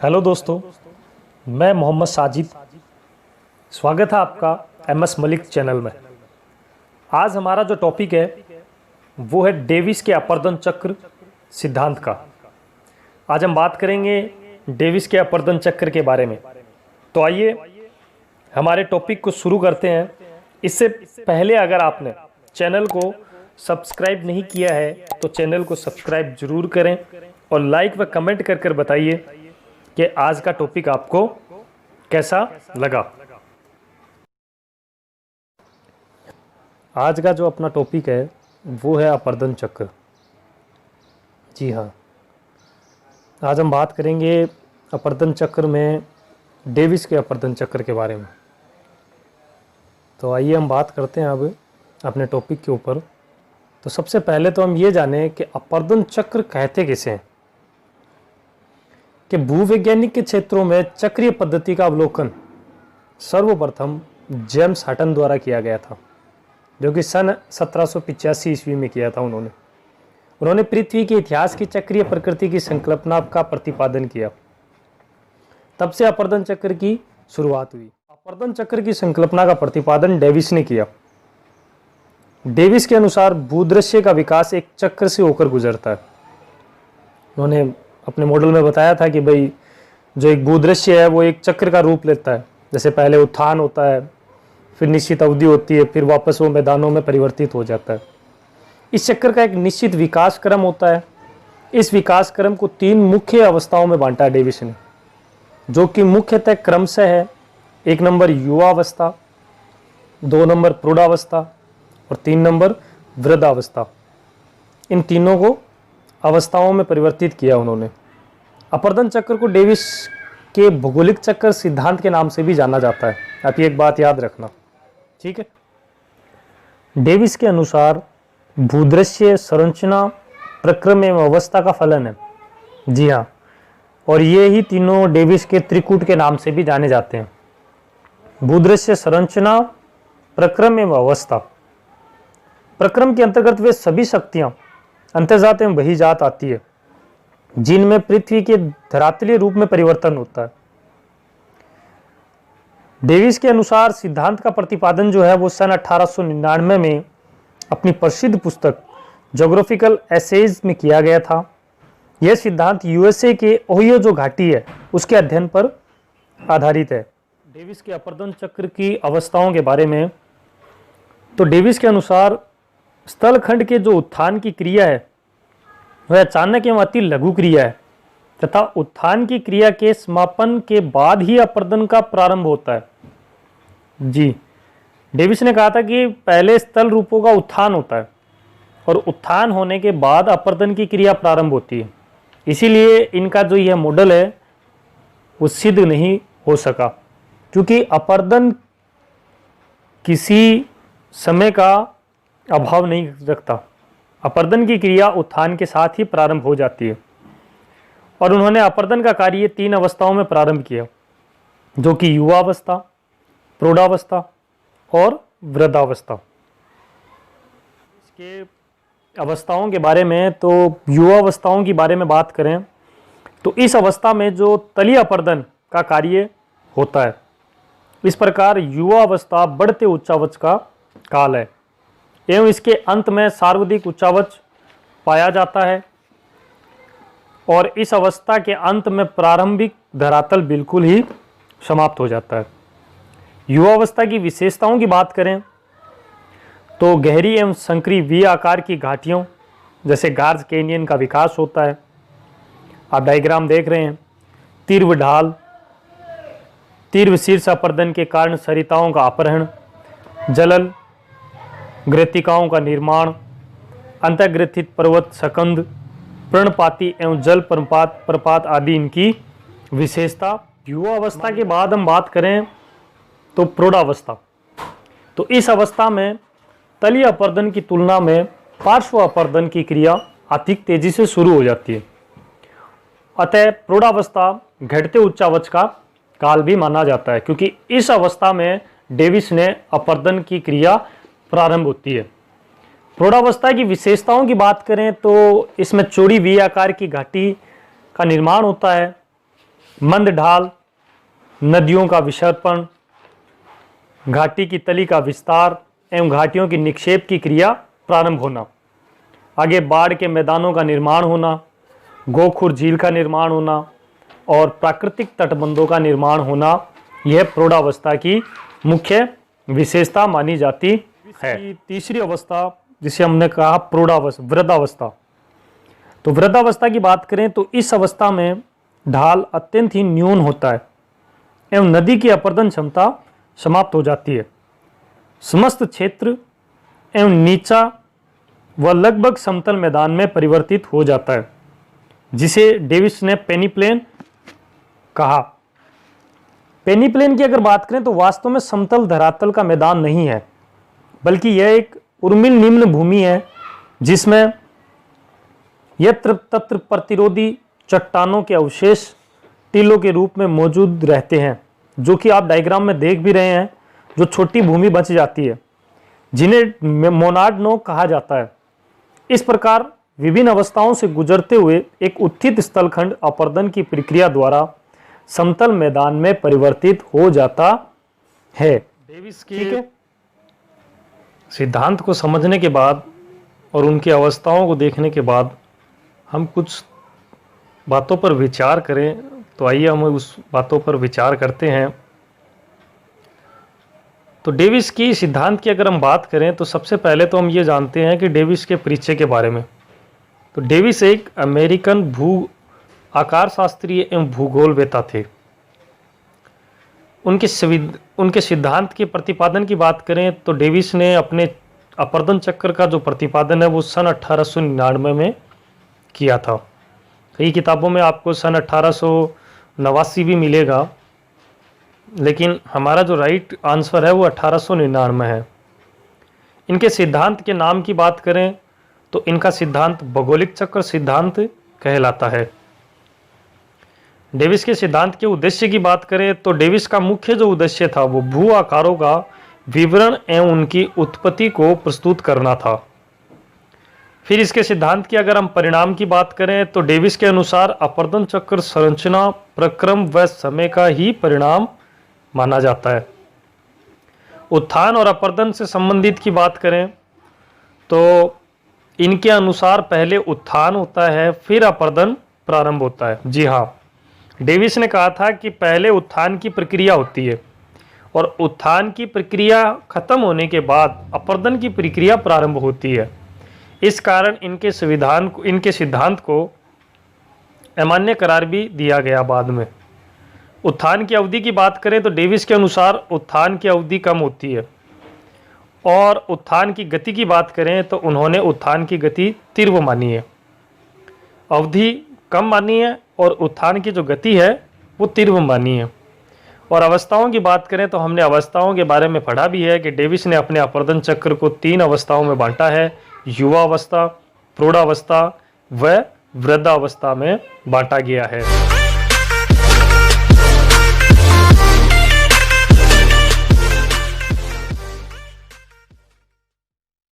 Hello दोस्तों, मैं मोहम्मद साजिद। स्वागत है आपका एमएस मलिक चैनल में। आज हमारा जो टॉपिक है वो है डेविस के अपरदन चक्र सिद्धांत का। आज हम बात करेंगे डेविस के अपरदन चक्र के बारे में। तो आइए हमारे टॉपिक को शुरू करते हैं। इससे पहले अगर आपने चैनल को सब्सक्राइब नहीं किया है तो चैनल को सब्सक्राइब जरूर करें और लाइक व कमेंट कर बताइए कि आज का टॉपिक आपको कैसा लगा। आज का जो अपना टॉपिक है वो है अपरदन चक्र। जी हाँ, आज हम बात करेंगे अपरदन चक्र में डेविस के अपरदन चक्र के बारे में। तो आइए हम बात करते हैं अब अपने टॉपिक के ऊपर। तो सबसे पहले तो हम ये जानें कि अपरदन चक्र कहते किसे हैं। कि भूवैज्ञानिक के क्षेत्रों में चक्रीय पद्धति का अवलोकन सर्वप्रथम जेम्स हटन द्वारा किया गया था, जो कि सन 1785 ईस्वी में किया था। उन्होंने पृथ्वी के इतिहास की चक्रीय प्रकृति की संकल्पना का प्रतिपादन किया। तब से अपरदन चक्र की शुरुआत हुई। अपरदन चक्र की संकल्पना का प्रतिपादन डेविस ने किया। डेविस के अनुसार भूदृश्य का विकास एक चक्र से होकर गुजरता है। उन्होंने अपने मॉडल में बताया था कि भाई जो एक भूदृश्य है वो एक चक्र का रूप लेता है। जैसे पहले उत्थान होता है, फिर निश्चित अवधि होती है, फिर वापस वो मैदानों में परिवर्तित हो जाता है। इस चक्र का एक निश्चित विकास क्रम होता है। इस विकास क्रम को 3 मुख्य अवस्थाओं में बांटा है डेविस ने, जो कि मुख्यतः क्रमशः है। 1 नंबर युवावस्था, 2 नंबर प्रौढ़ावस्था और 3 नंबर वृद्धावस्था। इन तीनों को अवस्थाओं में परिवर्तित किया उन्होंने। अपरदन चक्र को डेविस के भौगोलिक चक्र सिद्धांत के नाम से भी जाना जाता है। आप ये एक बात याद रखना, ठीक है। डेविस के अनुसार भूदृश्य संरचना प्रक्रम एवं अवस्था का फलन है। जी हाँ, और ये ही तीनों डेविस के त्रिकूट के नाम से भी जाने जाते हैं। भूदृश्य संरचना, प्रक्रम एवं अवस्था। प्रक्रम के अंतर्गत वे सभी शक्तियां अंतर्जात एवं बहिर्जात आती है जिनमें पृथ्वी के धरातलीय रूप में परिवर्तन होता है। डेविस के अनुसार सिद्धांत का प्रतिपादन जो है वो सन 1899 में अपनी प्रसिद्ध पुस्तक ज्योग्राफिकल एसेज में किया गया था। यह सिद्धांत यूएसए के ओहियो जो घाटी है उसके अध्ययन पर आधारित है। डेविस के अपरदन चक्र की अवस्थाओं के बारे में, तो डेविस के अनुसार स्थलखंड के जो उत्थान की क्रिया है वह अचानक एवं अति लघु क्रिया है तथा उत्थान की क्रिया के समापन के बाद ही अपरदन का प्रारंभ होता है। जी, डेविस ने कहा था कि पहले स्थल रूपों का उत्थान होता है और उत्थान होने के बाद अपरदन की क्रिया प्रारंभ होती है। इसीलिए इनका जो यह मॉडल है वो सिद्ध नहीं हो सका, क्योंकि अपरदन किसी समय का अभाव नहीं रखता। अपरदन की क्रिया उत्थान के साथ ही प्रारंभ हो जाती है। और उन्होंने अपरदन का कार्य 3 अवस्थाओं में प्रारंभ किया, जो कि युवावस्था, प्रौढ़ावस्था और वृद्धावस्था। इसके अवस्थाओं के बारे में, तो युवावस्थाओं की बारे में बात करें तो इस अवस्था में जो तलीय अपरदन का कार्य होता है। इस प्रकार युवावस्था बढ़ते उच्चावच का काल है एवं इसके अंत में सार्वधिक उच्चावच पाया जाता है और इस अवस्था के अंत में प्रारंभिक धरातल बिल्कुल ही समाप्त हो जाता है। युवावस्था की विशेषताओं की बात करें तो गहरी एवं संकरी वी आकार की घाटियों जैसे गार्ज कैनियन का विकास होता है। आप डायग्राम देख रहे हैं। तीव्र ढाल, तीव्र शीर्ष अपरदन के कारण सरिताओं का अपहरण, जलल ग्रथिकाओं का निर्माण, अंतर्ग्रथित पर्वत सकंद, पर्णपाती एवं जल प्रपात आदि इनकी विशेषता। युवावस्था के बाद हम बात करें तो प्रौढ़ावस्था। तो इस अवस्था में तलीय अपरदन की तुलना में पार्श्व अपरदन की क्रिया अधिक तेजी से शुरू हो जाती है। अतः प्रौढ़ावस्था घटते उच्चावच का काल भी माना जाता है, क्योंकि इस अवस्था में डेविस ने अपरदन की क्रिया प्रारंभ होती है। प्रौढ़ावस्था की विशेषताओं की बात करें तो इसमें चौड़ी वी आकार की घाटी का निर्माण होता है। मंद ढाल, नदियों का विसर्पण, घाटी की तली का विस्तार एवं घाटियों की निक्षेप की क्रिया प्रारंभ होना। आगे बाढ़ के मैदानों का निर्माण होना, गोखुर झील का निर्माण होना और प्राकृतिक तटबंधों का निर्माण होना, यह प्रौढ़ावस्था की मुख्य विशेषता मानी जाती है। तीसरी अवस्था जिसे हमने कहा प्रौढ़ावस्था, वृद्धावस्था। तो वृद्धावस्था की बात करें तो इस अवस्था में ढाल अत्यंत ही न्यून होता है एवं नदी की अपर्दन क्षमता समाप्त हो जाती है। समस्त क्षेत्र एवं नीचा व लगभग समतल मैदान में परिवर्तित हो जाता है, जिसे डेविस ने पेनीप्लेन कहा। पेनीप्लेन की अगर बात करें तो वास्तव में समतल धरातल का मैदान नहीं है, बल्कि यह एक उर्मिल निम्न भूमि है जिसमें यत्र तत्र प्रतिरोधी चट्टानों के अवशेष टीलों के रूप में मौजूद रहते हैं, जो कि आप डायग्राम में देख भी रहे हैं, जो छोटी भूमि बच जाती है, जिन्हें मोनाड नोक कहा जाता है। इस प्रकार विभिन्न अवस्थाओं से गुजरते हुए एक उत्थित स्थलखंड अपर्दन की प्रक्रिया द्वारा समतल मैदान में परिवर्तित हो जाता है। डेविस के सिद्धांत को समझने के बाद और उनकी अवस्थाओं को देखने के बाद हम कुछ बातों पर विचार करें, तो आइए हम उस बातों पर विचार करते हैं। तो डेविस की सिद्धांत की अगर हम बात करें तो सबसे पहले तो हम ये जानते हैं कि डेविस के परिचय के बारे में। तो डेविस एक अमेरिकन भू आकार शास्त्रीय एवं भूगोलवेता थे। उनके सिद्धांत के प्रतिपादन की बात करें तो डेविस ने अपने अपर्दन चक्र का जो प्रतिपादन है वो सन 1899 में किया था। कई किताबों में आपको सन 1889 भी मिलेगा, लेकिन हमारा जो राइट आंसर है वो 1899 है। इनके सिद्धांत के नाम की बात करें तो इनका सिद्धांत भौगोलिक चक्र सिद्धांत कहलाता है। डेविस के सिद्धांत के उद्देश्य की बात करें तो डेविस का मुख्य जो उद्देश्य था वो भू आकारों का विवरण एवं उनकी उत्पत्ति को प्रस्तुत करना था। फिर इसके सिद्धांत की अगर हम परिणाम की बात करें तो डेविस के अनुसार अपर्दन चक्र संरचना, प्रक्रम व समय का ही परिणाम माना जाता है। उत्थान और अपर्दन से संबंधित की बात करें तो इनके अनुसार पहले उत्थान होता है, फिर अपर्दन प्रारंभ होता है। जी हाँ, डेविस ने कहा था कि पहले उत्थान की प्रक्रिया होती है और उत्थान की प्रक्रिया खत्म होने के बाद अपर्दन की प्रक्रिया प्रारंभ होती है। इस कारण इनके सिद्धांत को अमान्य करार भी दिया गया बाद में। उत्थान की अवधि की बात करें तो डेविस के अनुसार उत्थान की अवधि कम होती है, और उत्थान की गति की बात करें तो उन्होंने उत्थान की गति तीव्र मानी है, अवधि कम मानी है, और उत्थान की जो गति है वो तीव्र मानी है। और अवस्थाओं की बात करें तो हमने अवस्थाओं के बारे में पढ़ा भी है कि डेविस ने अपने अपर्दन चक्र को 3 अवस्थाओं में बांटा है। युवावस्था, प्रौढ़ावस्था व वृद्धावस्था में बांटा गया है।